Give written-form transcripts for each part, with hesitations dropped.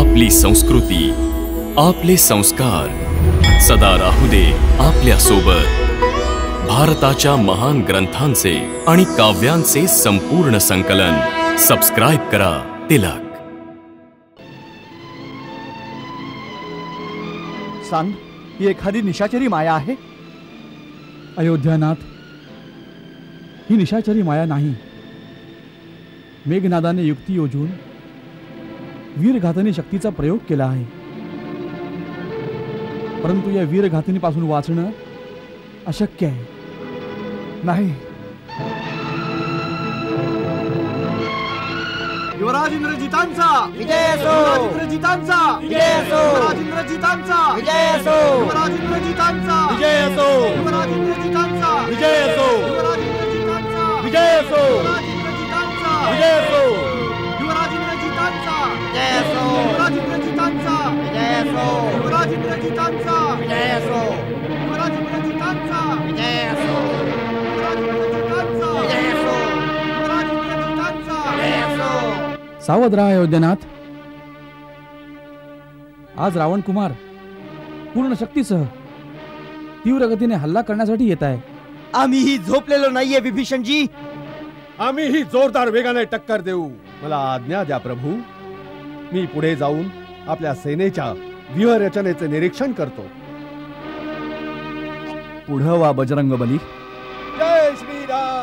आपली संस्कृती, आपले संस्कार सदा राहू दे आपल्या सोबत। भारताच्या महान ग्रंथांचे आणि काव्यांचे संपूर्ण संकलन सबस्क्राइब करा तिलक। सांग, ही एखादी निशाचरी माया आहे? अयोध्यानाथ, ही निशाचरी माया नाही। मेघनादाने युक्ती योजून वीरघातनी शक्तीचा प्रयोग केला आहे, परंतु या वीरघातनीपासून वाचणं अशक्य आहे। नाही, युवराज इंद्रजितांचा विजय असो, युवराज इंद्रजितांचा विजय असो, युवराज इंद्रजितांचा विजय असो, युवराज इंद्रजितांचा विजय असो, युवराज इंद्रजितांचा विजय असो, युवराज इंद्रजितांचा विजय असो, युवराज इंद्रजितांचा विजय असो, युवराज इंद्रजितांचा विजय असो, युवराज इंद्रजितांचा विजय असो, युवराज इंद्रजितांचा विजय असो, युवराज इंद्रजितांचा विजय असो, युवराज इंद्रजितांचा विजय असो, युवराज इंद्रजितांचा विजय असो। सावध राहा अयोध्यानाथ। आज रावण कुमार पूर्ण शक्तीसह तीव्र गतीने हल्ला करण्यासाठी येत आहे। आम्हीही झोपलेलो नाहीये विभीषणजी। आम्हीही जोरदार वेगाने टक्कर देऊ। मला आज्ञा द्या प्रभू, मी पुढे जाऊन आपल्या सेनेच्या व्यूहरचनेचे निरीक्षण करतो। पुढं वा बजरंगबली। जय श्रीराम।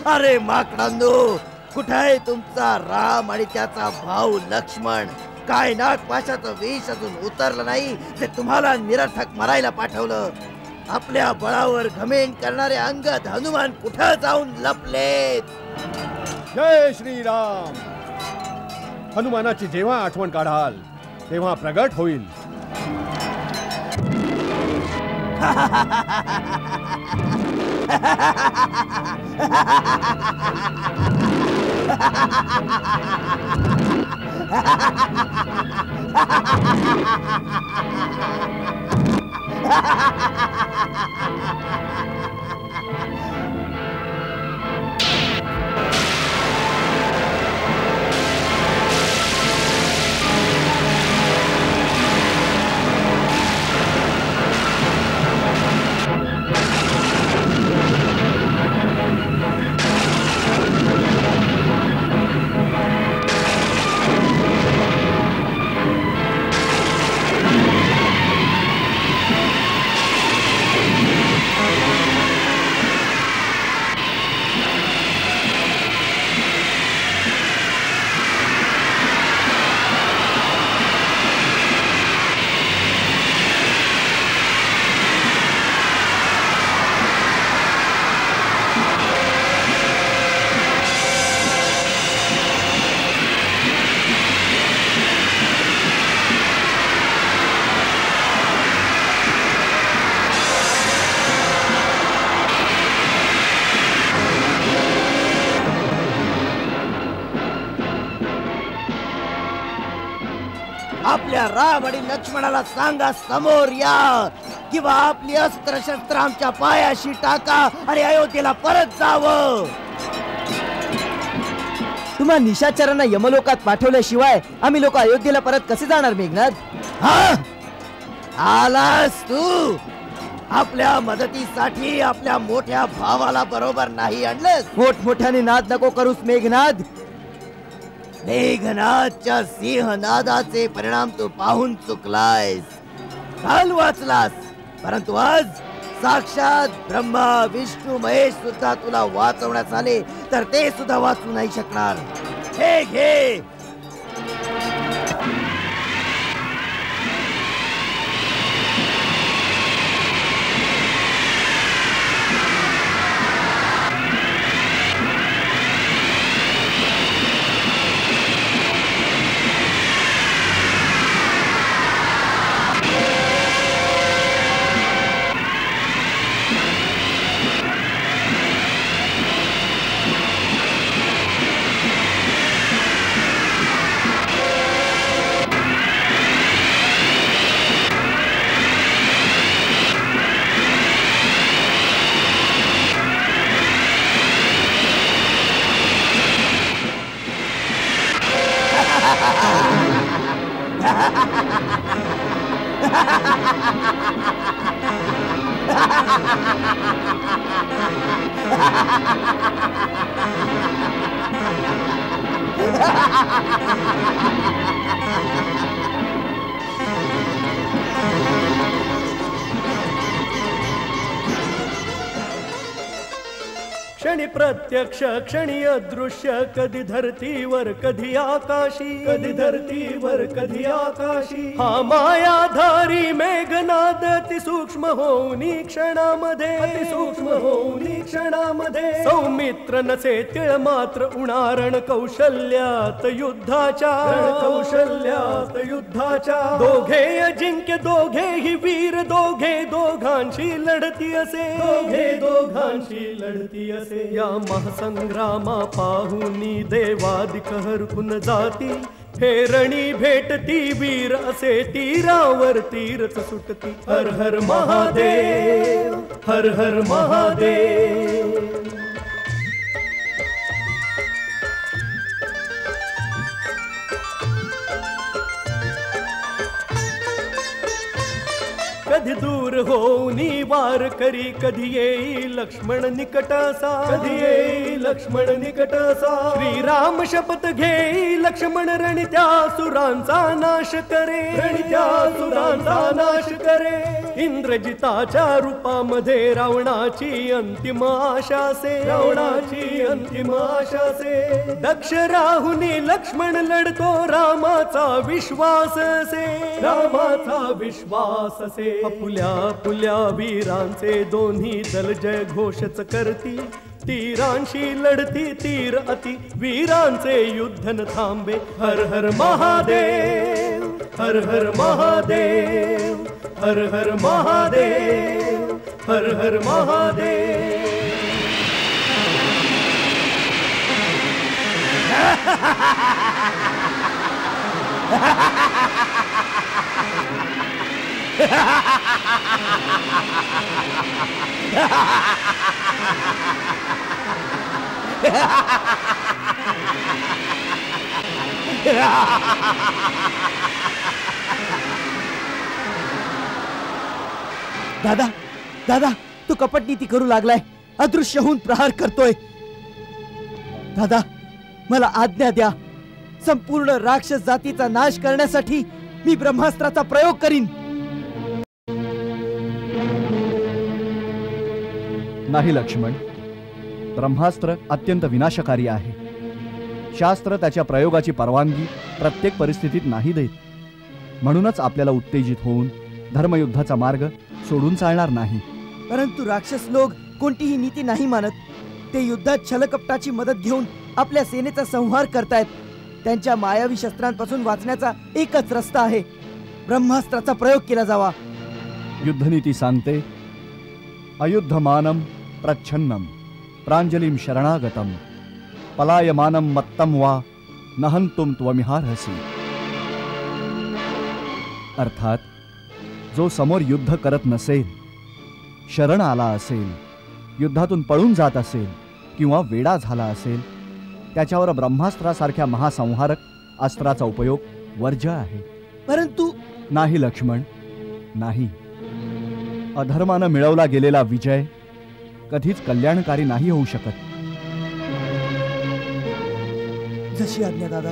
अरे माकडांनो, कुठे आहे तुमचा राम आणि त्याचा भाऊ लक्ष्मण? काय नागपाशाचं विष अजून उतरलं नाही ते तुम्हाला निरर्थक मरायला पाठवलं। आपल्या बळावर घमेंड करणारे अंगद हनुमान कुठं जाऊन लपलेत? जय श्रीराम। हनुमानाची जेव्हा आठवण काढाल तेव्हा प्रगट होईल। आपल्या राम आणि लक्ष्मणाला सांगा समोर या, किंवा आपली अस्त्र शस्त्र आमच्या पायाशी टाका आणि अयोध्येला परत जावं। तुम्हा निशाचरांना यमलोकात पाठवल्याशिवाय आम्ही लोक अयोध्येला परत कसे जाणार मेघनाद? हा, आलास तू? आपल्या मदतीसाठी आपल्या मोठ्या भावाला बरोबर नाही आणलंस? मोठमोठ्याने नाद नको करूस मेघनाद। मेघनादच्या सिंहनादाचे परिणाम तू पाहून चुकलायस, काल वाचलास, परंतु आज साक्षात ब्रह्मा विष्णू महेश सुद्धा तुला वाचवण्यास आले तर ते सुद्धा वाचू नाही शकणार. हे घे. क्षणी प्रत्यक्ष क्षणी अदृश्य, कधी धरतीवर कधी आकाशी, कधी धरतीवर कधी आकाशी. हा मायाधारी मेघनाद अति सूक्ष्म होऊनी क्षणामध्ये, अति सूक्ष्म होऊनी क्षणामध्ये. सौमित्र नसे तिळ मात्र उणारण कौशल्यात युद्धाच्या, कौशल्यात युद्धाच्या. दोघे अजिंक्य दोघेही वीर, दोघे दोघांशी लढती असे, दोघे दोघांशी लढती असे. या महासंग्रामा पाहुनी देवादिक हरकून जाती, फेरणी भेटती वीर असे तीरावर तीरच सुटती. हर हर महादेव, हर हर महादेव. कधी दूर होऊनी वार करी, कधी येई लक्ष्मण निकटसा, कधी येई लक्ष्मण निकटसा. श्रीराम शपथ घेई लक्ष्मण रणित्या सुरांचा नाश करे, रणित्या सुरांचा नाश करे. इंद्रजिताच्या रूपामध्ये रावणाची अंतिम आशा से, रावणाची अंतिम आशा से. दक्ष राहुनी लक्ष्मण लढतो रामाचा विश्वास से, रामाचा विश्वास से. पुल्या पुल्या वीरांचे दोन्ही दल जय घोषच करती, तीरांशी लढती तीर अति वीरांचे युद्ध न थांबे. हर हर महादेव, हर हर महादेव, हर हर महादेव, हर हर महादेव. दादा, दादा, तू कपटनीती करू लागलाय, अदृश्य होऊन प्रहार करतोय. दादा, मला आज्ञा द्या, संपूर्ण राक्षस जातीचा नाश करण्यासाठी मी ब्रह्मास्त्राचा प्रयोग करीन. नाही लक्ष्मण, ब्रह्मास्त्र अत्यंत विनाशकारी आहे. शास्त्र त्याच्या प्रयोगाची परवानगी प्रत्येक परिस्थितीत नाही देत. म्हणूनच आपल्याला उत्तेजित होऊन धर्मयुद्धाचा मार्ग सोडून चालणार नाही. परंतु राक्षस लोक कोणतीही नीती नाही मानत. ते युद्धात छलकपटाची मदत घेऊन आपल्या सेनेचा संहार करतायत. त्यांच्या मायावी शस्त्रांपासून वाचण्याचा एकच रस्ता आहे, ब्रह्मास्त्राचा प्रयोग केला जावा. युद्धनीती सांगते, अयुद्धमानम प्रच्छन्नम प्रांजलिम शरणागतम पलायमानम मत्तम वा नहंतुम त्वमिहार्हसि. अर्थात जो समोर युद्ध करत नसेल, शरण आला असेल, युद्धातून पळून जात असेल किंवा वेडा झाला असेल, त्याच्यावर ब्रह्मास्त्रासारख्या महासंहारक अस्त्राचा उपयोग वर्ज्य आहे. परंतु नाही लक्ष्मण, नाही. अधर्मानं मिळवला गेलेला विजय कधीच कल्याणकारी नाही होऊ शकत. जशी आज्ञा दादा.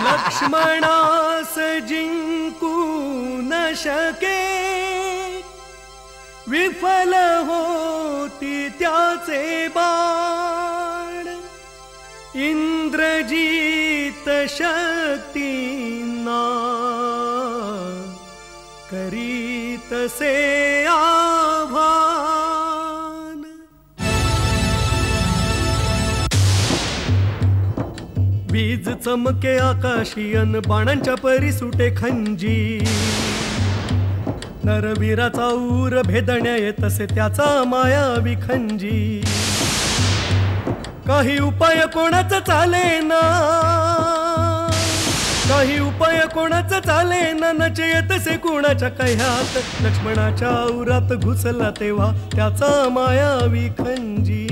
लक्ष्मणास जिंकू न शके, विफल होती त्याचे बाण. इंद्रजीत शक्तींना करीतसे आव्हान. वीज चमके आकाशी अन बाणांच्या परी सुटे खंजी. नरवीराचा ऊर भेदण्या येतसे त्याचा मायावी खंजी. काही उपाय कोणाचा चालेना, काही उपाय कोणाचा चालेना. नचेतसे कुणाच्या कह्यात, लक्ष्मणाच्या उरात घुसला तेव्हा त्याचा मायावी खंजी.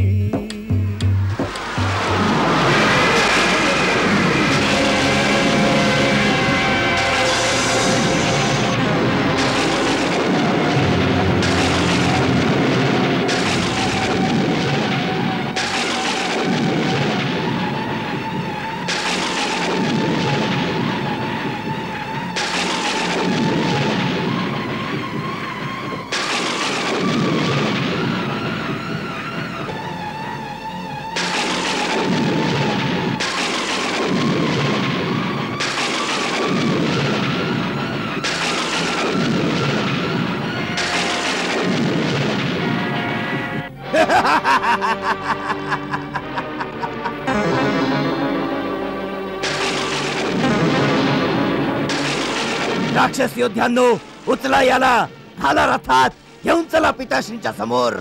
राक्षस योद्ध्यांनो, उचला याला, हाला रथात घेऊन चला पिताश्रींच्या समोर.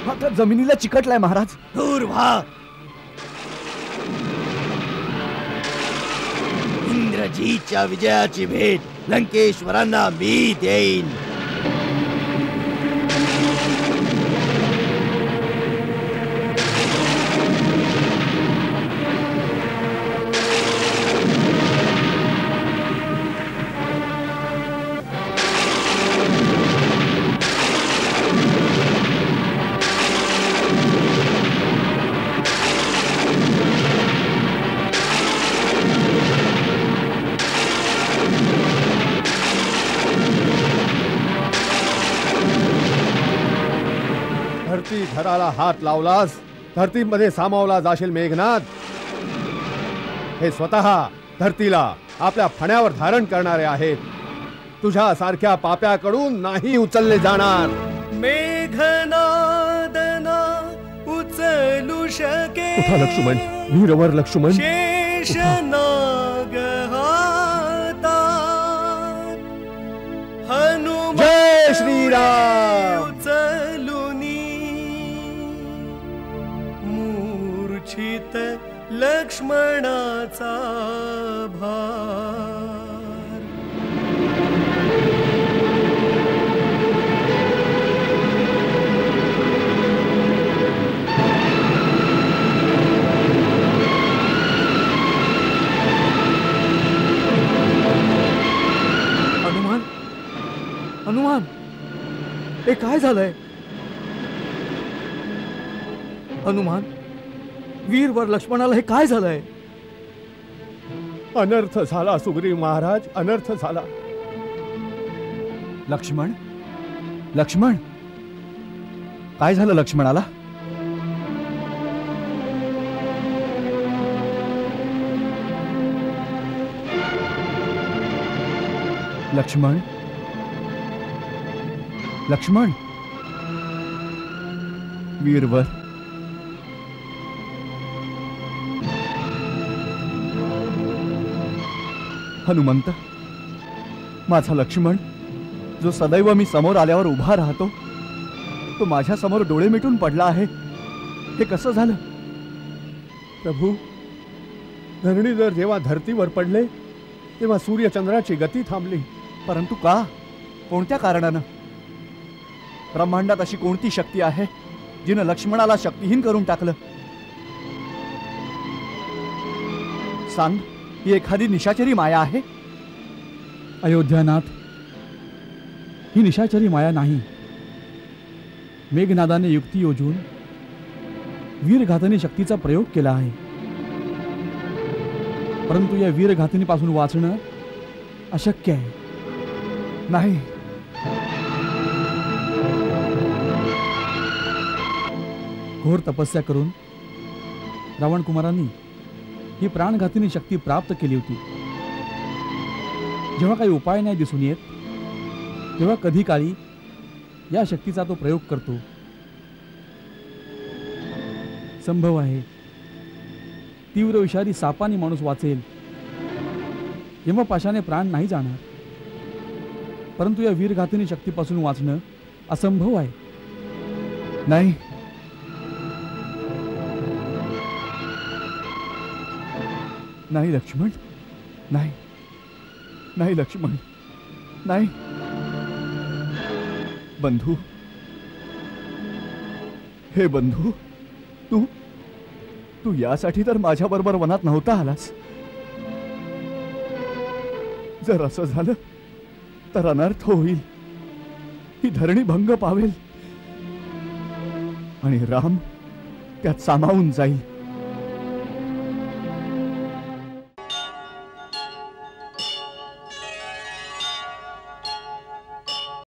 मात्र जमिनीला चिकटलाय महाराज. दूर व्हा. इंद्रजीतच्या विजयाची भेट लंकेश्वरांना मी देईन. धरती धराला हात लावलास, धरतीमध्ये सामावला जाशील मेघनाथ. हे स्वतः धरतीला आपल्या फण्यावर धारण करणारे आहेत. तुझ्या सारख्या पाप्याकडून नाही उचलले जाणार. मेघनादना उचलू शके. उठा लक्ष्मण, वीरवर लक्ष्मण. शेषनाग हातात हनुमान. जय श्रीराम. उचलुनी मूर्छित लक्ष्मणाचा भार. हनुमान, हे काय झालंय? हनुमान, वीरवर लक्ष्मणाला हे काय झालंय? अनर्थ झाला सुग्रीव महाराज, अनर्थ झाला. लक्ष्मण, लक्ष्मण, काय झालं लक्ष्मणाला? लक्ष्मण, लक्ष्मण, वीरवर. हनुमंत, माझा लक्ष्मण, जो सदैव मी समोर आल्यावर उभा राहतो, तो माझ्या समोर डोळे मिटून पडला आहे. हे कसं झालं? प्रभू, धरणीधर जेव्हा धरतीवर पडले तेव्हा सूर्यचंद्राची गती थांबली. परंतु का? कोणत्या कारणानं? ब्रह्मांडात अशी कोणती शक्ती आहे जिनं लक्ष्मणाला शक्तिहीन करून टाकलं? सांग, ही एखादी निशाचरी माया आहे? अयोध्यानाथ, ही निशाचरी माया नाही. मेघनादाने युक्ती योजून वीरघातनी शक्तीचा प्रयोग केला आहे. परंतु या वीरघातनीपासून वाचणं अशक्य आहे. नाही, घोर तपस्या करून रावण कुमारांनी ही प्राणघातिनी शक्ती प्राप्त केली होती. जेव्हा काही उपाय नाही दिसून येत, तेव्हा कधी काळी या शक्तीचा तो प्रयोग करतो. संभव आहे तीव्र विषारी सापाने माणूस वाचेल, यमपाशाने प्राण नाही जाणार. परंतु या वीरघातिनी शक्तीपासून वाचणं असंभव आहे. नाही, नाही लक्ष्मण, नाही, नाही लक्ष्मण, नाही. बंधू, हे बंधू, तू यासाठी तर माझ्या बरोबर वनात नव्हता आलास. जर असं झालं तर अनर्थ होईल. ही धरणी भंग पावेल आणि राम त्यात सामावून जाईल.